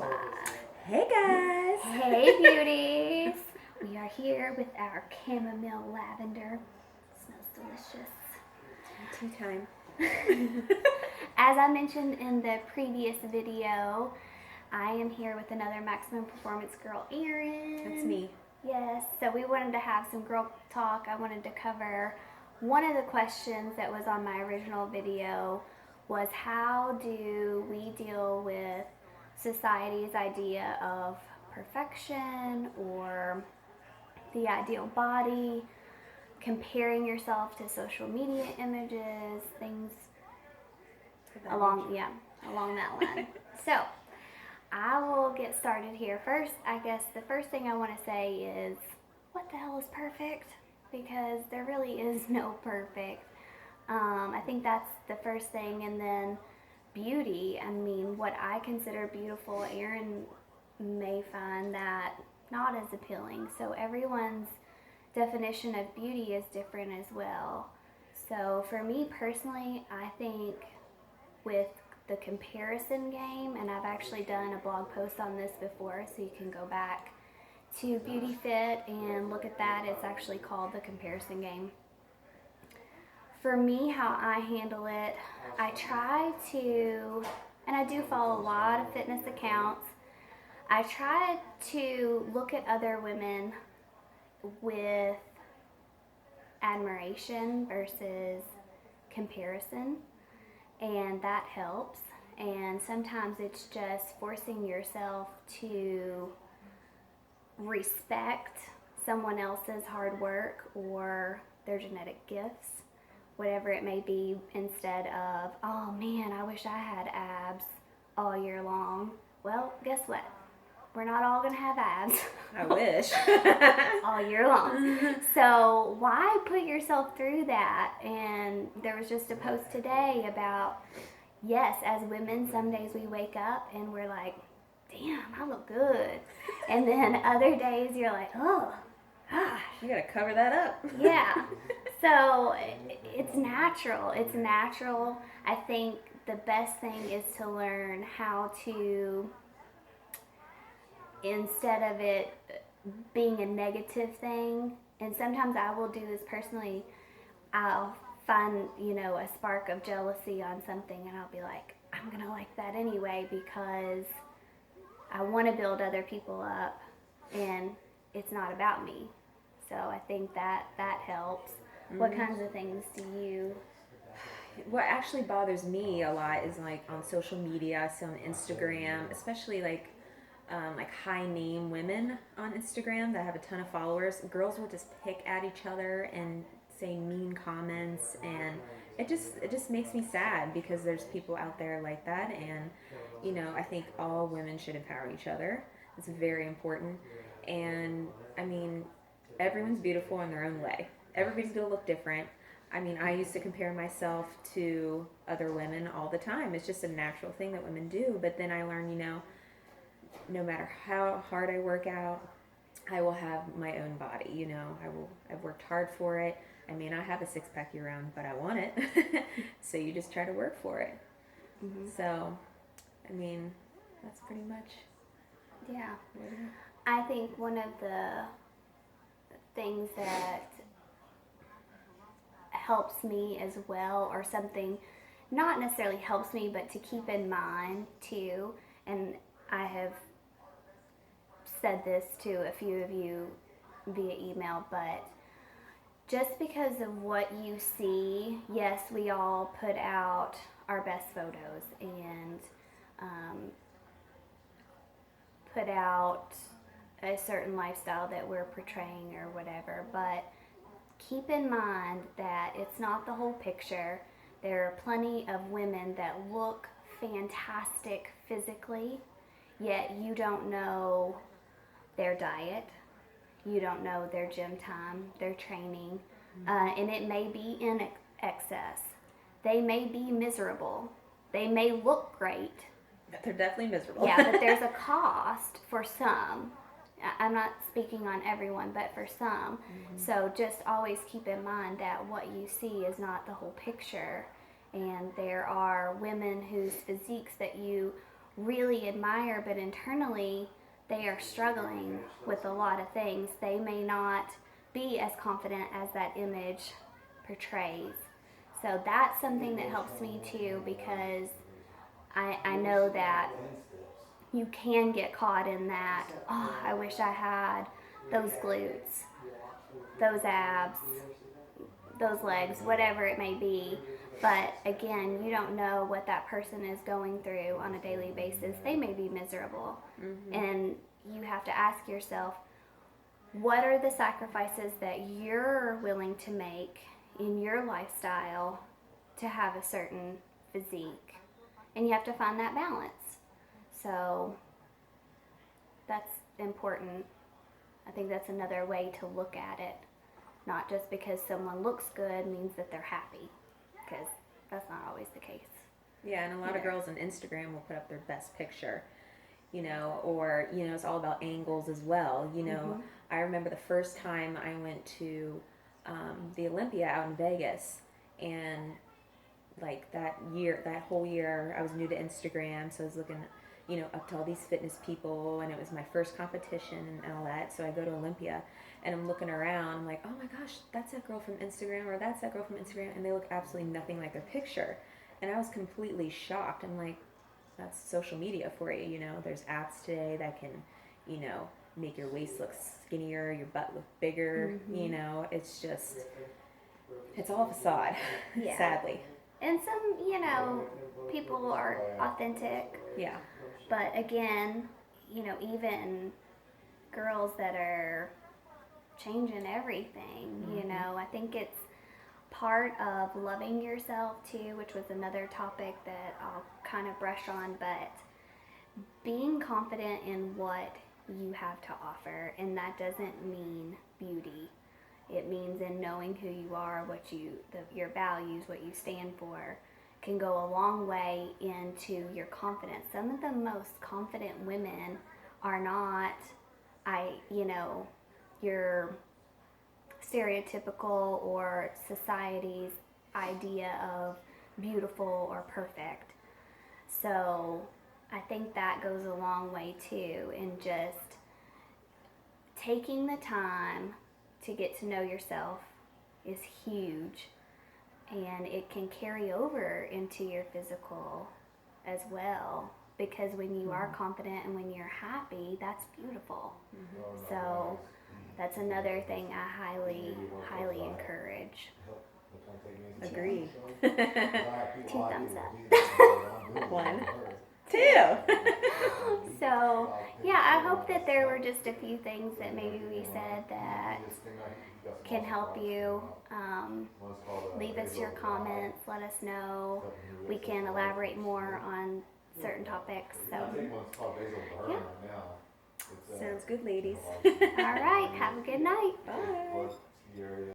live. Hey guys! Hey beauties! We are here with our chamomile lavender. Smells delicious. Tea time. As I mentioned in the previous video, I am here with another Maximum Performance girl, Erin. That's me. Yes, so we wanted to have some girl talk. I wanted to cover one of the questions that was on my original video was how do we deal with society's idea of perfection or the ideal body, comparing yourself to social media images, things along that line. So I will get started here. First, I guess the first thing I want to say is, what the hell is perfect? Because there really is no perfect. I think that's the first thing. And then beauty, I mean, what I consider beautiful, Erin may find that not as appealing. So everyone's definition of beauty is different as well. So for me personally, I think with the comparison game, and I've actually done a blog post on this before, so you can go back to Beauty Fit and look at that. It's actually called the comparison game. For me, how I handle it, I try to, and I do follow a lot of fitness accounts, I try to look at other women with admiration versus comparison, and that helps. And sometimes it's just forcing yourself to respect someone else's hard work or their genetic gifts, whatever it may be, instead of, oh man, I wish I had abs all year long. Well, guess what? We're not all going to have abs. I wish. all year long. So why put yourself through that? And there was just a post today about, yes, as women, some days we wake up and we're like, damn, I look good. And then other days you're like, oh, gosh. You gotta cover that up. Yeah. So it's natural. It's natural. I think the best thing is to learn how to, instead of it being a negative thing, and sometimes I will do this personally, I'll find, a spark of jealousy on something and I'll be like, I'm gonna like that anyway because I want to build other people up and it's not about me. So I think that helps. Mm-hmm. What kinds of things do you... What actually bothers me a lot is like on social media, I see on Instagram, especially like high name women on Instagram that have a ton of followers. Girls will just pick at each other and say mean comments, and it just makes me sad because there's people out there like that. And I think all women should empower each other. It's very important. And I mean, everyone's beautiful in their own way. Everybody's gonna look different. I mean, I used to compare myself to other women all the time. It's just a natural thing that women do. But then I learned, no matter how hard I work out, I will have my own body. I've worked hard for it. I may not have a six-pack year-round, but I want it. So you just try to work for it. Mm-hmm. So, I mean, that's pretty much. Yeah. I think one of the things that helps me as well, or something not necessarily helps me, but to keep in mind too, and I have said this to a few of you via email, but just because of what you see, yes, we all put out our best photos and put out a certain lifestyle that we're portraying or whatever, but keep in mind that it's not the whole picture. There are plenty of women that look fantastic physically, yet you don't know their diet, you don't know their gym time, their training, and it may be in excess. They may be miserable. They may look great. They're definitely miserable. Yeah, but there's a cost for some. I'm not speaking on everyone, but for some. Mm-hmm. So just always keep in mind that what you see is not the whole picture. And there are women whose physiques that you really admire, but internally they are struggling with a lot of things. They may not be as confident as that image portrays. So that's something that helps me too, because I know that you can get caught in that, oh, I wish I had those glutes, those abs, those legs, whatever it may be. But again, you don't know what that person is going through on a daily basis. They may be miserable. Mm-hmm. And you have to ask yourself, what are the sacrifices that you're willing to make in your lifestyle to have a certain physique? And you have to find that balance. So that's important. I think that's another way to look at it. Not just because someone looks good means that they're happy, because that's not always the case. Yeah, and a lot of girls on Instagram will put up their best picture, you know, or, you know, it's all about angles as well. You know, I remember the first time I went to the Olympia out in Vegas, and like that whole year, I was new to Instagram, so I was looking, you know, up to all these fitness people, and it was my first competition and all that. So I go to Olympia, and I'm looking around, I'm like, oh my gosh, that's that girl from Instagram, or that's that girl from Instagram, and they look absolutely nothing like their picture. And I was completely shocked. I'm like, that's social media for you, you know. There's apps today that can, you know, make your waist look skinnier, your butt look bigger, you know. It's just, it's all facade, sadly. And some, you know, people are authentic. Yeah. But again, you know, even girls that are changing everything, you know, I think it's part of loving yourself too, which was another topic that I'll kind of brush on, but being confident in what you have to offer, and that doesn't mean beauty. It means in knowing who you are, your values, what you stand for, can go a long way into your confidence. Some of the most confident women are not, your stereotypical or society's idea of beautiful or perfect. So I think that goes a long way too, in just taking the time to get to know yourself is huge, and it can carry over into your physical as well, because when you are confident and when you're happy, that's beautiful. So that's another thing I highly encourage. Agree. 2 thumbs up. 1, 2. So, yeah, I hope that there were just a few things that maybe we said that can help you. Leave us your comments, let us know. We can elaborate more on certain topics. So, yeah. Sounds good, ladies. All right, have a good night. Bye.